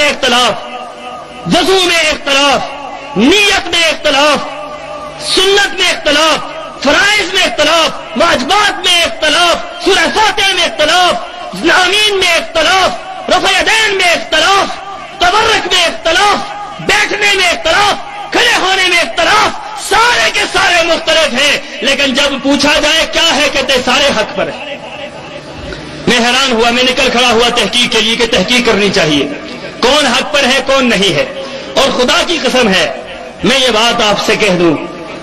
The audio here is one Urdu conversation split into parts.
اختلاف، وضو میں اختلاف، نیت میں اختلاف، سنت میں اختلاف، فرائض میں اختلاف، واجبات میں اختلاف، سورہ فاتحہ میں اختلاف، آمین میں اختلاف، رفع یدین میں اختلاف، تبرک میں اختلاف، بیٹھنے میں اختلاف، کھڑے ہونے میں اختلاف، سارے کے سارے مختلف ہیں، لیکن جب پوچھا جائے کیا ہے کہتے سارے حق پر ہیں۔ میں حیران ہوا، میں نکل کھڑا ہوا تحقیق کے لیے کہ تحقیق کرنی چاہیے کون حق پر ہے کون نہیں ہے۔ اور خدا کی قسم ہے میں یہ بات آپ سے کہہ دوں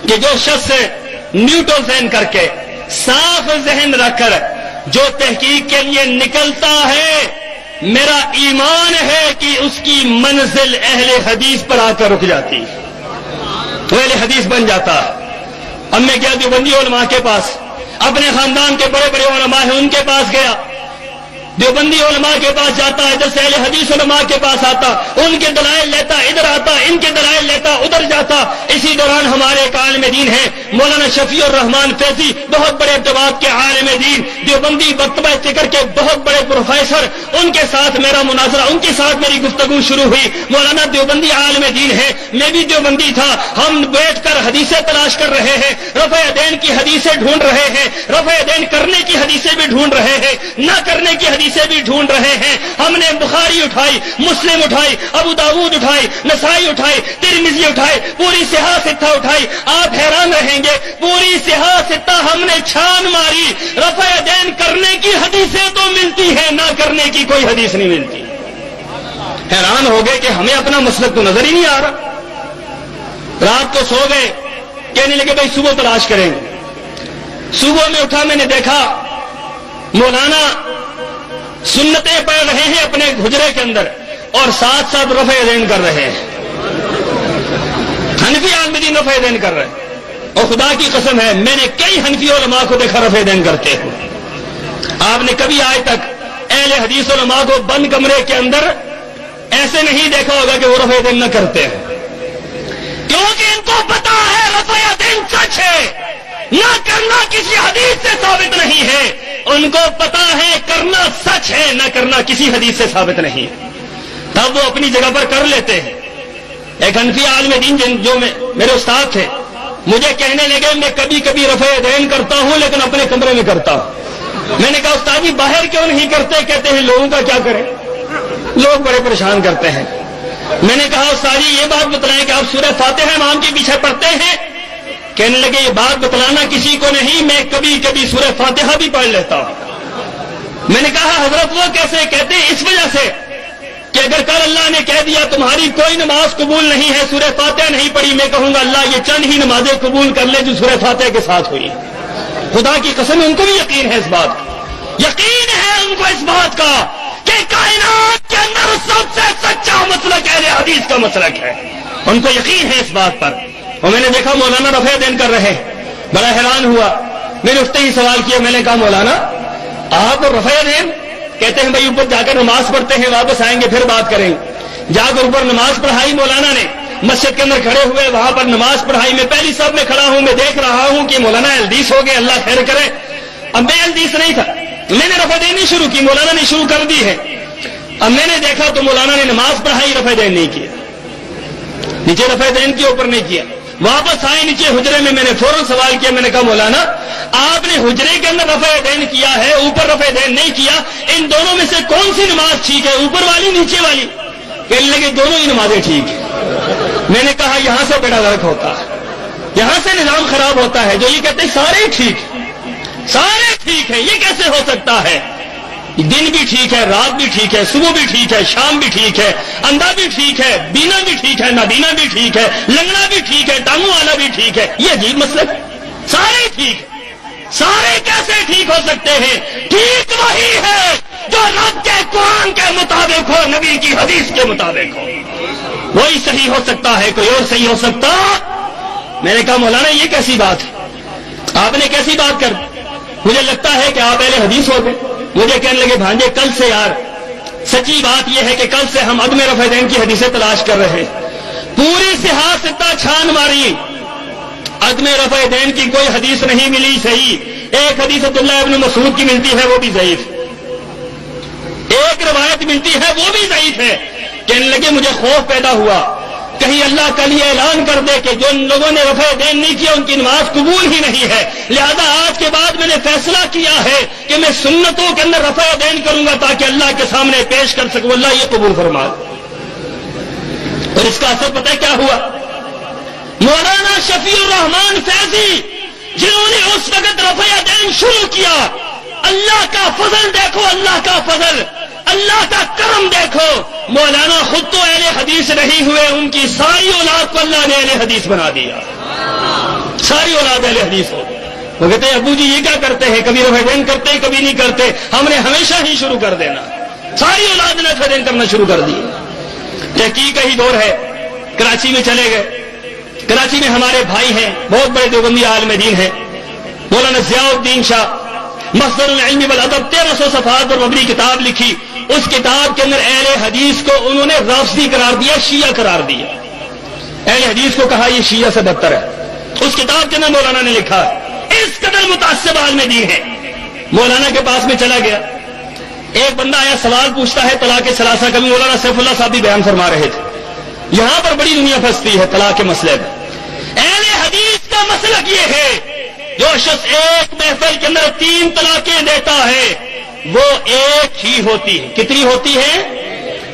کہ جو شخص نیوٹرل ذہن کر کے صاف ذہن رکھ کر جو تحقیق کے لیے نکلتا ہے، میرا ایمان ہے کہ اس کی منزل اہل حدیث پر آ کر رک جاتی، وہ اہل حدیث بن جاتا۔ اب میں گیا دیوبندی علماء کے پاس، اپنے خاندان کے بڑے بڑے علماء ہیں ان کے پاس گیا، دیوبندی علماء کے پاس جاتا ہے، جیسے اہل حدیث علماء کے پاس آتا، ان کے دلائل لیتا، ادھر آتا، ان کے دلائل لیتا، ادھر جاتا۔ اسی دوران ہمارے ایک عالم دین ہیں مولانا شفیع الرحمان فیضی، بہت بڑے ارتباط کے عالم دین، دیوبندی مکتبہ فکر کے بہت بڑے پروفیسر، ان کے ساتھ میرا مناظرہ، ان کے ساتھ میری گفتگو شروع ہوئی۔ مولانا دیوبندی عالم دین ہے، میں بھی دیوبندی تھا، ہم بیٹھ کر حدیثیں تلاش کر رہے ہیں، رفع یدین کی حدیثیں ڈھونڈ رہے ہیں، رفع یدین کرنے کی حدیثیں بھی ڈھونڈ رہے ہیں، نہ کرنے کی حدیثیں بھی ڈھونڈ رہے ہیں۔ ہم نے بخاری اٹھائی، مسلم اٹھائی، ابو داؤد اٹھائی، نسائی اٹھائی، ترمذی اٹھائی، پوری صحاح ستہ اٹھائی۔ آپ حیران رہیں گے، پوری صحاح ستہ ہم نے چھان ماری، رفع یدین کرنے کی حدیثیں تو ملتی ہیں، نہ کرنے کی کوئی حدیث نہیں ملتی۔ حیران ہو گئے کہ ہمیں اپنا مسلک تو نظر ہی نہیں آ رہا۔ رات کو سو گئے، کہنے لگے بھائی صبح تلاش کریں گے۔ صبح میں اٹھا، میں نے دیکھا مولانا سنتیں پڑھ رہے ہیں اپنے حجرے کے اندر اور ساتھ ساتھ رفع یدین کر رہے ہیں، حنفی عالم دین رفع یدین کر رہے ہیں۔ اور خدا کی قسم ہے میں نے کئی حنفی علماء کو دیکھا رفع یدین کرتے ہیں۔ آپ نے کبھی آج تک اہل حدیث علماء کو بند کمرے کے اندر ایسے نہیں دیکھا ہوگا کہ وہ رفع یدین نہ کرتے ہیں، کیونکہ ان کو پتا ہے رفع یدین سچ ہے، نہ کرنا کسی حدیث سے ثابت نہیں ہے۔ ان کو پتا ہے کرنا سچ ہے، نہ کرنا کسی حدیث سے ثابت نہیں، تب وہ اپنی جگہ پر کر لیتے ہیں۔ ایک حنفی عالم دین جو میرے استاد تھے، مجھے کہنے لگے میں کبھی کبھی رفع یدین کرتا ہوں لیکن اپنے کمرے میں کرتا ہوں۔ میں نے کہا استاد جی باہر کیوں نہیں کرتے؟ کہتے ہیں لوگوں کا کیا کریں، لوگ بڑے پریشان کرتے ہیں۔ میں نے کہا استاد جی یہ بات بتلائیں کہ آپ سورہ فاتحہ امام کے پیچھے پڑھتے ہیں؟ کہنے لگے یہ بات بتلانا کسی کو نہیں، میں کبھی کبھی سورہ فاتحہ بھی پڑھ لیتا ہوں۔ میں نے کہا حضرت وہ کیسے؟ کہتے ہیں اس وجہ سے کہ اگر کل اللہ نے کہہ دیا تمہاری کوئی نماز قبول نہیں ہے، سورہ فاتحہ نہیں پڑھی، میں کہوں گا اللہ یہ چند ہی نمازیں قبول کر لے جو سورہ فاتحہ کے ساتھ ہوئی۔ خدا کی قسم ان کو بھی یقین ہے اس بات کا، یقین ہے ان کو اس بات کا کہ کائنات کے اندر سب سے سچا مسلک اہل حدیث کا مسلک ہے، ان کو یقین ہے اس بات پر۔ اور میں نے دیکھا مولانا رفع یدین کر رہے، بڑا حیران ہوا۔ میں نے اٹھتے ہی سوال کیا، میں نے کہا مولانا آپ رفع یدین؟ کہتے ہیں بھائی اوپر جا کر نماز پڑھتے ہیں، واپس آئیں گے پھر بات کریں گے۔ جا کر اوپر نماز پڑھائی مولانا نے، مسجد کے اندر کھڑے ہوئے وہاں پر نماز پڑھائی۔ میں پہلی صف میں کھڑا ہوں، میں دیکھ رہا ہوں کہ مولانا الحدیث ہو گئے، اللہ خیر کرے۔ اب میں الحدیث نہیں تھا، میں نے رفع یدین شروع کی، مولانا نے شروع کر دی ہے۔ اب میں نے دیکھا تو مولانا نے نماز پڑھائی، رفع یدین نہیں کیا، نیچے رفع یدین کے اوپر نہیں کیا۔ واپس آئے نیچے حجرے میں، میں نے فوراً سوال کیا، میں نے کہا مولانا آپ نے حجرے کے اندر رفع یدین کیا ہے، اوپر رفع یدین نہیں کیا، ان دونوں میں سے کون سی نماز ٹھیک ہے، اوپر والی نیچے والی؟ کہنے لگے دونوں ہی نمازیں ٹھیک ہیں۔ میں نے کہا یہاں سے بڑا غلط ہوتا ہے، یہاں سے نظام خراب ہوتا ہے، جو یہ کہتے ہیں سارے ٹھیک، سارے ٹھیک ہے، یہ کیسے ہو سکتا ہے؟ دن بھی ٹھیک ہے، رات بھی ٹھیک ہے، صبح بھی ٹھیک ہے، شام بھی ٹھیک ہے، اندھا بھی ٹھیک ہے، بینا بھی ٹھیک ہے، نابینا بھی ٹھیک ہے، لنگڑا بھی ٹھیک ہے، ٹانگوں والا بھی ٹھیک ہے۔ یہ عجیب مسئلہ ہے، سارے ٹھیک، سارے کیسے ٹھیک ہو سکتے ہیں؟ ٹھیک وہی ہے جو رب کے قرآن کے مطابق ہو، نبی کی حدیث کے مطابق ہو، وہی صحیح ہو سکتا ہے، کوئی اور صحیح ہو سکتا؟ میں نے کہا مولانا یہ کیسی بات ہے، آپ نے کیسی بات کر دی؟ مجھے لگتا ہے کہ آپ اہل حدیث ہو گئے۔ مجھے کہنے لگے بھانجے کل سے یار سچی بات یہ ہے کہ کل سے ہم عدم رفع یدین کی حدیثیں تلاش کر رہے ہیں، پوری صحاح ستہ چھان ماری، عدم رفع یدین کی کوئی حدیث نہیں ملی صحیح۔ ایک حدیث عبداللہ ابن مسعود کی ملتی ہے وہ بھی ضعیف، ایک روایت ملتی ہے وہ بھی ضعیف ہے، کہنے لگے مجھے خوف پیدا ہوا کہیں اللہ کا لیے اعلان کر دے کہ جو لوگوں نے رفع دین نہیں کیا ان کی نماز قبول ہی نہیں ہے، لہذا آج کے بعد میں نے فیصلہ کیا ہے کہ میں سنتوں کے اندر رفع دین کروں گا تاکہ اللہ کے سامنے پیش کر سکوں، اللہ یہ قبول فرما۔ اور اس کا اثر پتہ ہے کیا ہوا؟ مولانا شفیع الرحمان فیضی جنہوں نے اس وقت رفع دین شروع کیا، اللہ کا فضل دیکھو، اللہ کا فضل، اللہ کا کرم دیکھو، مولانا خود تو اہل حدیث نہیں ہوئے، ان کی ساری اولاد کو اللہ نے اہل حدیث بنا دیا، ساری اولاد اہل حدیث ہو۔ وہ کہتے ہیں ابو جی یہ کیا کرتے ہیں، کبھی رفع دین کرتے ہیں کبھی نہیں کرتے، ہم نے ہمیشہ ہی شروع کر دینا، ساری اولاد نے رفع دین کرنا شروع کر دی۔ تحقیق کا ہی دور ہے، کراچی میں چلے گئے، کراچی میں ہمارے بھائی ہیں، بہت بڑے دیوبندی عالم دین ہیں، مولانا ضیاء الدین شاہ، مصدر العلم والادب 1300 صفحات پر مبنی کتاب لکھی، اس کتاب کے اندر اہل حدیث کو انہوں نے رافضی قرار دیا، شیعہ قرار دیا، اہل حدیث کو کہا یہ شیعہ سے بدتر ہے، اس کتاب کے اندر مولانا نے لکھا ہے، اس قدر متعصب عالم دین ہے۔ مولانا کے پاس میں چلا گیا، ایک بندہ آیا سوال پوچھتا ہے طلاق ثلاثہ کا، مولانا سیف اللہ صاحب بھی بیان فرما رہے تھے، یہاں پر بڑی دنیا پھنستی ہے طلاق کے مسئلے میں۔ اہل حدیث کا مسلک یہ ہے جو شخص ایک محفل کے اندر 3 طلاقیں دیتا ہے وہ ایک ہی ہوتی ہے، کتنی ہوتی ہے؟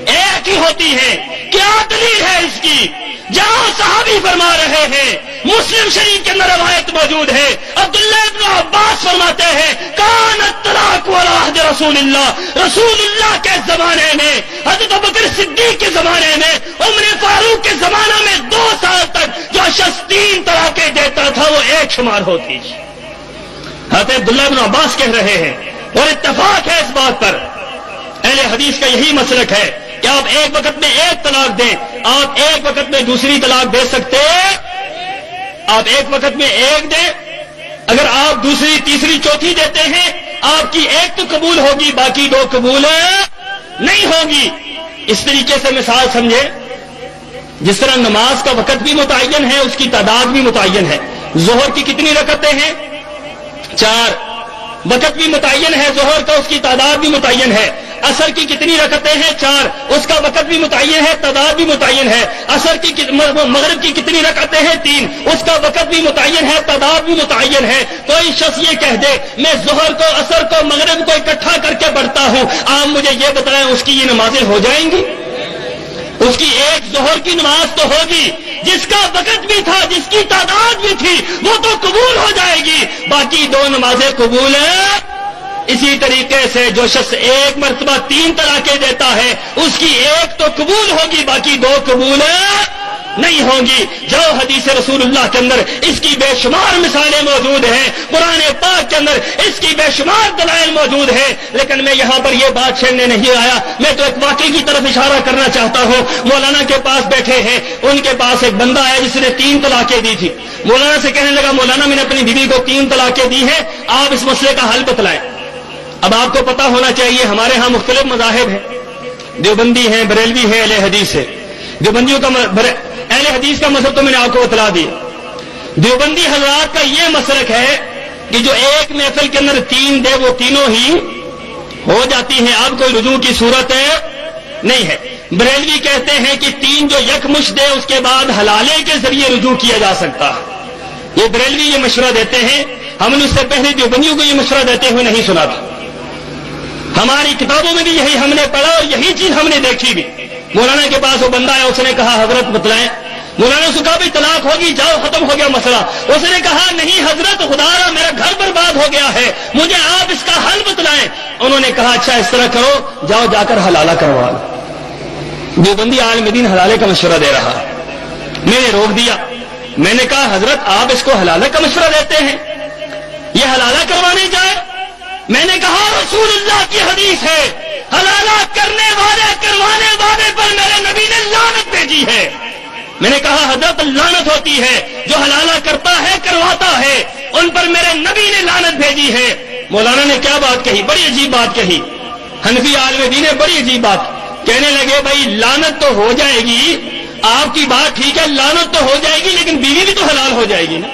ایک ہی ہوتی ہے۔ کیا دلیل ہے اس کی؟ جہاں صحابی فرما رہے ہیں، مسلم شریف کے اندر روایت موجود ہے، عبداللہ ابن عباس فرماتے ہیں کان الطلاق علی عہد رسول اللہ، رسول اللہ کے زمانے میں، حضرت ابوبکر صدیق کے زمانے میں، عمر فاروق کے زمانہ میں 2 سال تک جو شخص 3 طلاقیں دیتا تھا وہ ایک شمار ہوتی۔ حضرت عبداللہ ابن عباس کہہ رہے ہیں اور اتفاق ہے اس بات پر، اہل حدیث کا یہی مسلک ہے کہ آپ ایک وقت میں ایک طلاق دیں، آپ ایک وقت میں دوسری طلاق دے سکتے، آپ ایک وقت میں ایک دیں، اگر آپ دوسری تیسری چوتھی دیتے ہیں آپ کی ایک تو قبول ہوگی باقی 2 قبول نہیں ہوگی۔ اس طریقے سے مثال سمجھے، جس طرح نماز کا وقت بھی متعین ہے اس کی تعداد بھی متعین ہے، ظہر کی کتنی رکعتیں ہیں؟ 4، وقت بھی متعین ہے ظہر کا، اس کی تعداد بھی متعین ہے۔ عصر کی کتنی رکعتیں ہیں؟ 4، اس کا وقت بھی متعین ہے، تعداد بھی متعین ہے۔ عصر کی مغرب کی کتنی رکعتیں ہیں؟ 3، اس کا وقت بھی متعین ہے، تعداد بھی متعین ہے۔ کوئی شخص یہ کہہ دے میں ظہر کو، عصر کو، مغرب کو اکٹھا کر کے پڑھتا ہوں، آپ مجھے یہ بتائیں اس کی یہ نمازیں ہو جائیں گی؟ اس کی ایک ظہر کی نماز تو ہوگی، جس کا وقت بھی تھا، جس کی تعداد بھی تھی، وہ تو قبول ہو جائے گی، باقی 2 نمازیں قبول ہیں۔ اسی طریقے سے جو شخص ایک مرتبہ 3 طلاقیں دیتا ہے اس کی ایک تو قبول ہوگی باقی 2 قبول نہیں ہوں گی۔ جو حدیث رسول اللہ کے اندر اس کی بے شمار مثالیں موجود ہیں، قرآن پاک کے اندر اس کی بے شمار دلائل موجود ہیں، لیکن میں یہاں پر یہ بات چھیڑنے نہیں آیا، میں تو ایک واقعے کی طرف اشارہ کرنا چاہتا ہوں۔ مولانا کے پاس بیٹھے ہیں، ان کے پاس ایک بندہ ہے جس نے 3 طلاقیں دی تھی، مولانا سے کہنے لگا مولانا میں نے اپنی بیوی کو 3 طلاقیں دی ہیں، آپ اس مسئلے کا حل بتلائیں۔ اب آپ کو پتا ہونا چاہیے ہمارے ہاں مختلف مذاہب ہیں، دیوبندی ہیں، بریلوی ہے، اہل حدیث ہے۔ دیوبندیوں کا اہل حدیث کا مذہب تو میں نے آپ کو بتلا دیا، دیوبندی حضرات کا یہ مسلک ہے کہ جو ایک محفل کے اندر 3 دے وہ تینوں ہی ہو جاتی ہیں، اب کوئی رجوع کی صورت نہیں ہے۔ بریلوی کہتے ہیں کہ 3 جو یکمشت دے اس کے بعد حلالے کے ذریعے رجوع کیا جا سکتا ہے، یہ بریلوی یہ مشورہ دیتے ہیں، ہم نے اس سے پہلے دیوبندیوں کو یہ مشورہ دیتے ہوئے نہیں سنا تھا، ہماری کتابوں میں بھی یہی ہم نے پڑھا اور یہی چیز ہم نے دیکھی بھی۔ مولانا کے پاس وہ بندہ ہے، اس نے کہا حضرت بتلائیں، مولانا نے کہا بھی طلاق ہوگی، جاؤ ختم ہو گیا مسئلہ، اس نے کہا نہیں حضرت خدا میرا گھر برباد ہو گیا ہے، مجھے آپ اس کا حل بتلائیں۔ انہوں نے کہا اچھا اس طرح کرو، جاؤ جا کر حلالہ کروا لو۔ دیوبندی عالم دین حلالے کا مشورہ دے رہا، میں نے روک دیا، میں نے کہا حضرت آپ اس کو حلالہ کا مشورہ دیتے ہیں، یہ حلالہ کروانے جائے؟ میں نے کہا رسول اللہ کی حدیث ہے، حلالہ کرنے والے کروانے والے پر میرے نبی نے لعنت بھیجی ہے۔ میں نے کہا حضرت لعنت ہوتی ہے جو حلالہ کرتا ہے کرواتا ہے، ان پر میرے نبی نے لعنت بھیجی ہے۔ مولانا نے کیا بات کہی، بڑی عجیب بات کہی، حنفی عالم دین نے بڑی عجیب بات، کہنے لگے بھائی لعنت تو ہو جائے گی، آپ کی بات ٹھیک ہے لعنت تو ہو جائے گی لیکن بیوی بھی تو حلال ہو جائے گی نا۔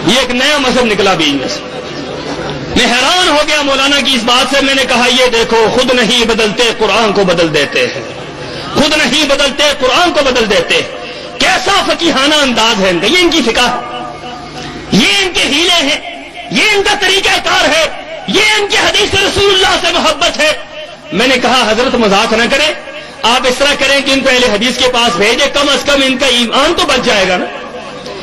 یہ ایک نیا مذہب نکلا بیوی میں سے۔ میں حیران ہو گیا مولانا کی اس بات سے، میں نے کہا یہ دیکھو خود نہیں بدلتے قرآن کو بدل دیتے ہیں، خود نہیں بدلتے، قرآن کو بدل دیتے. کیسا فقیحانہ انداز ہے ان کا، یہ ان کی فقہ، یہ ان کے ہیلے ہیں، یہ ان کا طریقہ کار ہے، یہ ان کی حدیث رسول اللہ سے محبت ہے. میں نے کہا حضرت مذاق نہ کریں، آپ اس طرح کریں کہ ان کو اہل حدیث کے پاس بھیجے، کم از کم ان کا ایمان تو بچ جائے گا نا،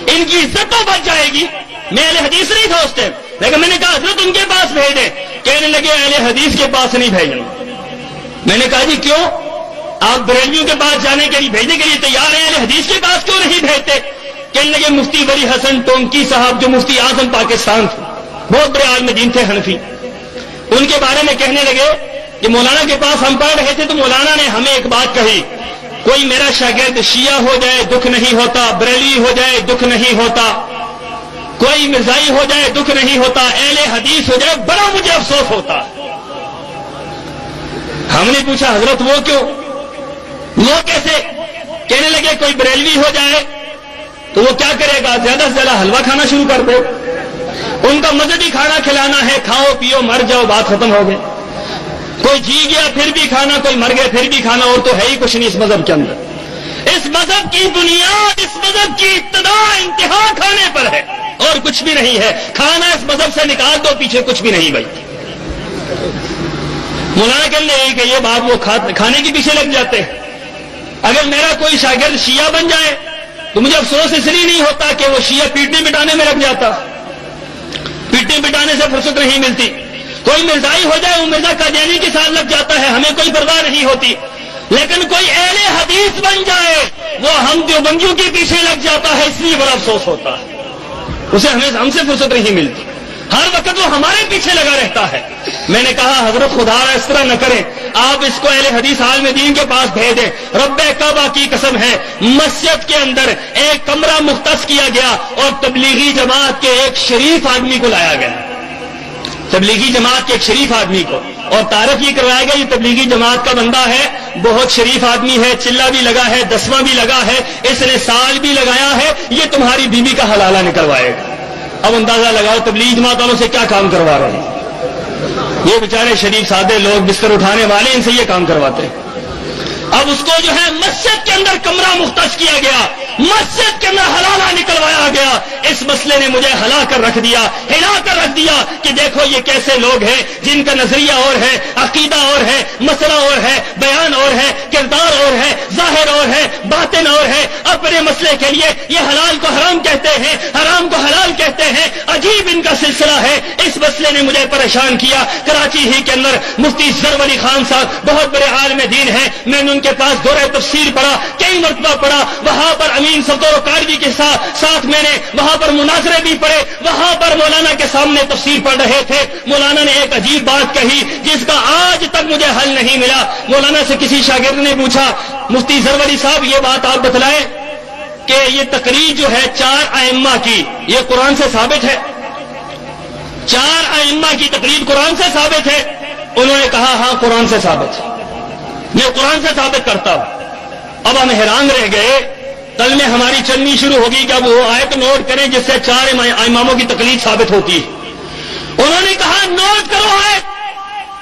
ان کی عزت تو بچ جائے گی. میں اہل حدیث نہیں تھا اس ٹائم، لیکن میں نے کہا حضرت ان کے پاس بھیجے. کہنے لگے اہل حدیث کے پاس نہیں بھیجنا. میں نے کہا جی کیوں؟ آپ بریلویوں کے پاس جانے کے لیے بھیجنے کے لیے تیار ہیں، اہل حدیث کے پاس کیوں نہیں بھیجتے؟ کہنے لگے مفتی ولی حسن ٹونکی صاحب جو مفتی اعظم پاکستان تھے، بہت بڑے عالم دین تھے حنفی، ان کے بارے میں کہنے لگے کہ مولانا کے پاس ہم پڑھ رہے تھے تو مولانا نے ہمیں ایک بات کہی، کوئی میرا شاگرد شیعہ ہو جائے دکھ نہیں ہوتا، بریلوی ہو جائے دکھ نہیں ہوتا، کوئی مرزائی ہو جائے دکھ نہیں ہوتا، اہل حدیث ہو جائے بڑا مجھے افسوس ہوتا. ہم نے پوچھا حضرت وہ کیوں، وہ کیسے؟ کہنے لگے کوئی بریلوی ہو جائے تو وہ کیا کرے گا، زیادہ سے زیادہ حلوہ کھانا شروع کر دے، ان کا مذہبی کھانا کھلانا ہے، کھاؤ پیو مر جاؤ، بات ختم ہو گئی. کوئی جی گیا پھر بھی کھانا، کوئی مر گئے پھر بھی کھانا، اور تو ہے ہی کچھ نہیں اس مذہب کے اندر. اس مذہب کی بنیاد، اس مذہب کی ابتدا انتہا کھانے پر ہے اور کچھ بھی نہیں ہے. کھانا اس مذہب سے نکال دو، پیچھے کچھ بھی نہیں بھائی. مولانا کہنے لگے کہ یہ بات وہ کھانے کے پیچھے لگ جاتے ہیں. اگر میرا کوئی شاگرد شیعہ بن جائے تو مجھے افسوس اس لیے نہیں ہوتا کہ وہ شیعہ پیٹنے پٹانے میں لگ جاتا، پیٹنے پٹانے سے فرصت نہیں ملتی. کوئی مرزائی ہو جائے وہ مرزا قادیانی کے ساتھ لگ جاتا ہے، ہمیں کوئی پرواہ نہیں ہوتی. لیکن کوئی اہل حدیث بن جائے وہ ہم دیوبندیوں کے پیچھے لگ جاتا ہے، اس لیے بڑا افسوس ہوتا ہے. اسے ہم سے فرصت نہیں ملتی، ہر وقت وہ ہمارے پیچھے لگا رہتا ہے. میں نے کہا حضرت خدا اس طرح نہ کریں، آپ اس کو اہل حدیث عالم دین کے پاس بھیجیں. رب کعبہ کی قسم ہے، مسجد کے اندر ایک کمرہ مختص کیا گیا اور تبلیغی جماعت کے ایک شریف آدمی کو لایا گیا، تبلیغی جماعت کے ایک شریف آدمی کو، اور تعارف یہ کروایا گیا یہ تبلیغی جماعت کا بندہ ہے، بہت شریف آدمی ہے، چلہ بھی لگا ہے، دسواں بھی لگا ہے، اس نے سال بھی لگایا ہے، یہ تمہاری بیوی کا حلالہ نکلوائے گا. اب اندازہ لگاؤ تبلیغ جماعت والوں سے کیا کام کروا رہے ہیں. یہ بیچارے شریف سادے لوگ بستر اٹھانے والے، ان سے یہ کام کرواتے ہیں. اب اس کو جو ہے مسجد کے اندر کمرہ مختص کیا گیا، مسجد کے اندر حلالہ نکلوایا گیا. اس مسئلے نے مجھے ہلا کر رکھ دیا، ہلا کر رکھ دیا کہ دیکھو یہ کیسے لوگ ہیں جن کا نظریہ اور ہے، عقیدہ اور ہے، مسئلہ اور ہے، بیان اور ہے، کردار اور ہے، ظاہر اور ہے، باطن اور ہے. اپنے مسئلے کے لیے یہ حلال کو حرام کہتے ہیں، حرام کو حلال کہتے ہیں. عجیب ان کا سلسلہ ہے. اس مسئلے نے مجھے پریشان کیا. کراچی ہی کے اندر مفتی ظفر علی خان صاحب بہت بڑے عالم دین ہیں، میں نے ان کے پاس دورہ تفسیر پڑھا، کئی مرتبہ پڑھا. وہاں پر امین صفدر و کاروی کے ساتھ میں نے وہاں پر مناظرے بھی پڑھے. وہاں پر مولانا کے سامنے تفسیر پڑھ رہے تھے. مولانا نے ایک عجیب بات کہی جس کا آج تک مجھے حل نہیں ملا. مولانا سے کسی شاگرد نے پوچھا مفتی ظفر علی صاحب یہ بات آپ بتلائیں کہ یہ تقریر جو ہے 4 ائمہ کی یہ قرآن سے ثابت ہے؟ 4 ائمہ کی تقریر قرآن سے ثابت ہے؟ انہوں نے کہا ہاں قرآن سے ثابت ہے، میں قرآن سے ثابت کرتا ہوں. اب ہم حیران رہ گئے. کل میں ہماری چلنی شروع ہوگی کہ اب وہ آیت نوٹ کریں جس سے 4 اماموں کی تقلید ثابت ہوتی ہے. انہوں نے کہا نوٹ کرو آیت،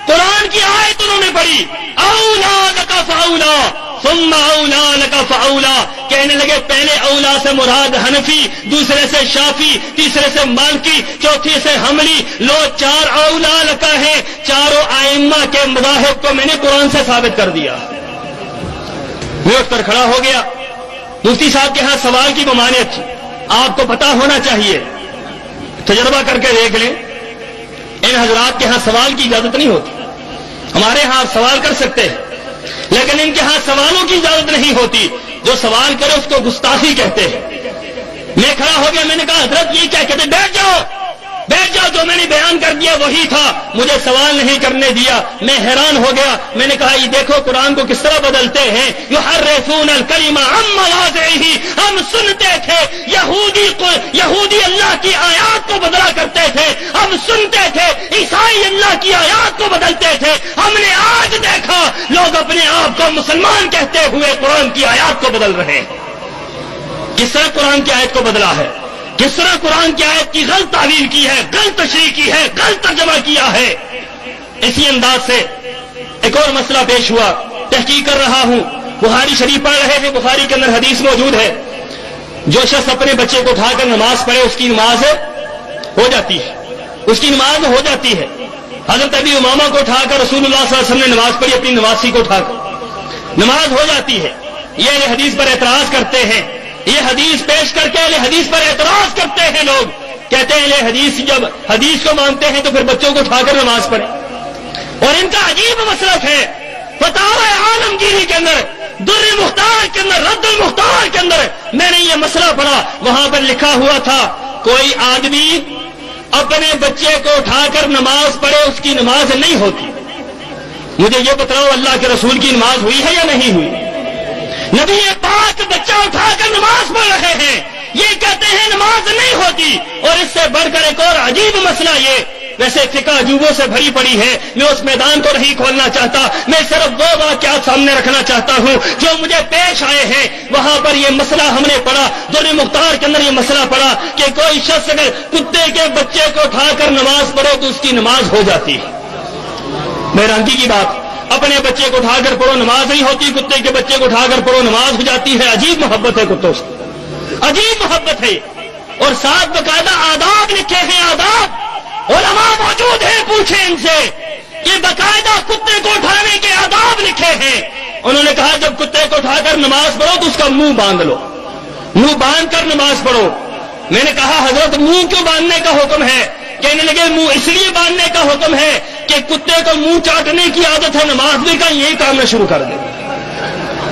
قرآن کی آیت انہوں نے پڑھی، اولا لکا فاولا ثم اولا لکا فاولا. کہنے لگے پہلے اولا سے مراد حنفی، دوسرے سے شافی، تیسرے سے مالکی، چوتھی سے حنبلی. لو 4 اولا لکا ہے. چاروں ائمہ کے مذاہب کو میں نے قرآن سے ثابت کر دیا. وہ اٹھ کر کھڑا ہو گیا. مفتی صاحب کے ہاں سوال کی ممانعت تھی. آپ کو پتا ہونا چاہیے، تجربہ کر کے دیکھ لیں، ان حضرات کے ہاں سوال کی اجازت نہیں ہوتی. ہمارے ہاں سوال کر سکتے ہیں لیکن ان کے ہاں سوالوں کی اجازت نہیں ہوتی. جو سوال کرے اس کو گستاخی کہتے ہیں. میں کھڑا ہو گیا، میں نے کہا حضرت یہ کیا کہتے؟ بیٹھ جاؤ بیٹھ جاؤ، جو میں نے بیان کر دیا وہی تھا، مجھے سوال نہیں کرنے دیا. میں حیران ہو گیا. میں نے کہا یہ دیکھو قرآن کو کس طرح بدلتے ہیں. یحرفون الکلمہ عن مواضعہ. ہم سنتے تھے یہودی اللہ کی آیات کو بدلا کرتے تھے، ہم سنتے تھے عیسائی اللہ کی آیات کو بدلتے تھے. ہم نے آج دیکھا لوگ اپنے آپ کو مسلمان کہتے ہوئے قرآن کی آیات کو بدل رہے ہیں. کس طرح قرآن کی آیت کو بدلا ہے، کس طرح قرآن کی آیت کی غلط تعویل کی ہے، غلط تشریح کی ہے، غلط ترجمہ کیا ہے. اسی انداز سے ایک اور مسئلہ پیش ہوا. تحقیق کر رہا ہوں بخاری شریف پڑھ رہے تھے، بخاری کے اندر حدیث موجود ہے، جو شخص اپنے بچے کو اٹھا کر نماز پڑھے اس کی نماز ہو جاتی ہے، اس کی نماز ہو جاتی ہے۔ حضرت ابی امامہ کو اٹھا کر رسول اللہ صلی اللہ علیہ وسلم نے نماز پڑھی، اپنی نوازی کو اٹھا کر نماز ہو جاتی ہے۔ یہ اہل حدیث پر اعتراض کرتے ہیں، یہ حدیث پیش کر کے اہل حدیث پر اعتراض کرتے ہیں لوگ، کہتے ہیں اہل حدیث جب حدیث کو مانتے ہیں تو پھر بچوں کو اٹھا کر نماز پڑھیں۔ اور ان کا عجیب مسلک ہے، فتاوی عالمگیری کے اندر، در مختار کے اندر، رد المختار کے اندر میں نے یہ مسئلہ پڑھا، وہاں پر لکھا ہوا تھا کوئی آدمی اپنے بچے کو اٹھا کر نماز پڑھے اس کی نماز نہیں ہوتی۔ مجھے یہ بتاؤ اللہ کے رسول کی نماز ہوئی ہے یا نہیں ہوئی؟ نبی پاک بچہ اٹھا کر نماز پڑھ رہے ہیں، یہ کہتے ہیں نماز نہیں ہوتی۔ اور اس سے بڑھ کر ایک اور عجیب مسئلہ یہ، ویسے فقہ عجوبوں سے بھری پڑی ہے، میں اس میدان کو نہیں کھولنا چاہتا، میں صرف وہ واقعات سامنے رکھنا چاہتا ہوں جو مجھے پیش آئے ہیں۔ وہاں پر یہ مسئلہ ہم نے پڑھا، در مختار کے اندر یہ مسئلہ پڑھا کہ کوئی شخص اگر کتے کے بچے کو اٹھا کر نماز پڑھے تو اس کی نماز ہو جاتی ہے۔ حیرانگی کی بات، اپنے بچے کو اٹھا کر پڑھو نماز نہیں ہوتی، کتے کے بچے کو اٹھا کر پڑھو نماز ہو جاتی ہے۔ عجیب محبت ہے کتوں سے، عجیب محبت ہے۔ اور ساتھ باقاعدہ آداب لکھے ہیں، آداب علماء موجود ہیں، پوچھیں ان سے کہ باقاعدہ کتے کو اٹھانے کے آداب لکھے ہیں۔ انہوں نے کہا جب کتے کو اٹھا کر نماز پڑھو تو اس کا منہ باندھ لو، منہ باندھ کر نماز پڑھو۔ میں نے کہا حضرت منہ کیوں باندھنے کا حکم ہے؟ کہنے لگے منہ اس لیے باندھنے کا حکم ہے کہ کتے کو منہ چاٹنے کی عادت ہے، نماز میں کا یہی کام نہ شروع کر دے،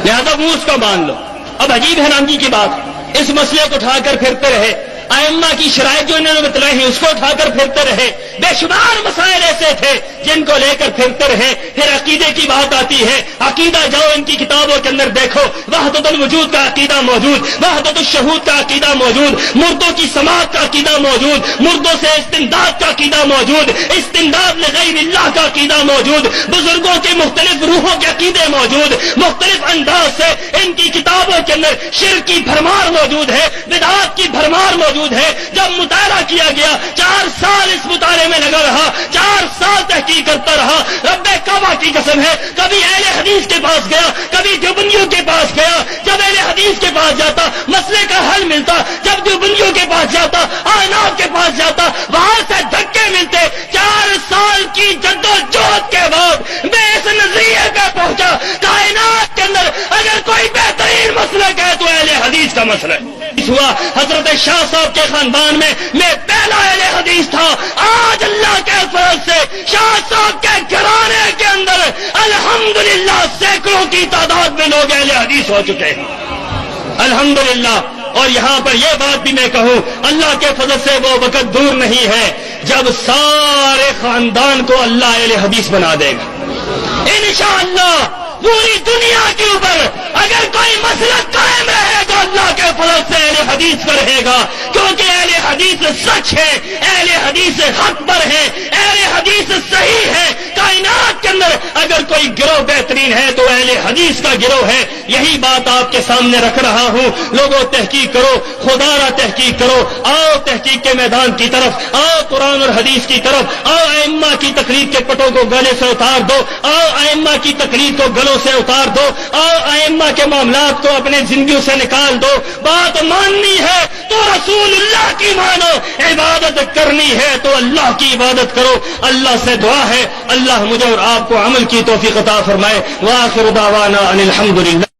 لہذا منہ اس کا باندھ لو۔ اب عجیب حیرانگی کی بات، اس مسئلے کو اٹھا کر پھرتے رہے، ائمہ کی شرائط جو انہوں نے بتلائی ہیں اس کو اٹھا کر پھرتے رہے، بے شمار مسائل ایسے تھے جن کو لے کر پھرتے رہے۔ پھر عقیدے کی بات آتی ہے، عقیدہ جاؤ ان کی کتابوں کے اندر دیکھو، وحدت الوجود کا عقیدہ موجود، وحدت الشہود کا عقیدہ موجود، مردوں کی سماعت کا عقیدہ موجود، مردوں سے استمداد کا عقیدہ موجود، استمداد لغیر اللہ کا عقیدہ موجود، بزرگوں کے مختلف روحوں کے عقیدے موجود، مختلف انداز سے ان کی کتابوں کے اندر شرک کی بھرمار موجود ہے، بدعات کی بھرمار موجود ہے۔ جب مطالعہ کیا گیا، 4 سال اس مطالعے میں لگا رہا، 4 سال تحقیق کرتا رہا، رب کعبہ کی قسم ہے کبھی اہل حدیث کے پاس گیا، کبھی دیوبندیوں کے پاس گیا، جب اہل حدیث کے پاس جاتا مسئلے کا حل ملتا، جب دیوبندیوں کے پاس جاتا، آئینات کے پاس جاتا، وہاں سے دھکے ملتے۔ 4 سال کی جدوجہد کے بعد میں اس نظریے پہ پہنچا، کائنات کے اندر اگر کوئی بہترین مسلک ہے تو اہل حدیث کا مسئلہ ہے۔ ہوا حضرت شاہ صاحب کے خاندان میں پہلا اہل حدیث تھا، آج اللہ کے فضل سے شاہ صاحب کے گھرانے کے اندر الحمدللہ سینکڑوں کی تعداد میں لوگ اہل حدیث ہو چکے ہیں، الحمدللہ۔ اور یہاں پر یہ بات بھی میں کہوں، اللہ کے فضل سے وہ وقت دور نہیں ہے جب سارے خاندان کو اللہ اہل حدیث بنا دے گا انشاءاللہ۔ پوری دنیا کے اوپر اگر کوئی مسلک قائم رہے تو اللہ کے فضل سے اہل حدیث پر رہے گا، کیونکہ اہل حدیث سچ ہے، اہل حدیث حق پر ہے، اہل حدیث صحیح ہے۔ کائنات کے اندر اگر کوئی گروہ بہترین ہے تو اہل حدیث کا گروہ ہے۔ یہی بات آپ کے سامنے رکھ رہا ہوں، لوگوں تحقیق کرو، خدا را تحقیق کرو، آؤ تحقیق کے میدان کی طرف، آؤ قرآن اور حدیث کی طرف، آؤ ائمہ کی تقلید کے پٹوں کو گلے سے اتار دو، آؤ ائمہ کی تقلید کو گلوں سے اتار دو، آؤ ائمہ کے معاملات کو اپنے زندگیوں سے نکال دو۔ بات ماننی ہے تو رسول اللہ کی مانو، عبادت کرنی ہے تو اللہ کی عبادت کرو۔ اللہ سے دعا ہے اللہ مجھے اور آپ کو عمل کی توفیق عطا فرمائے۔ وآخر دعوانا ان الحمدللہ۔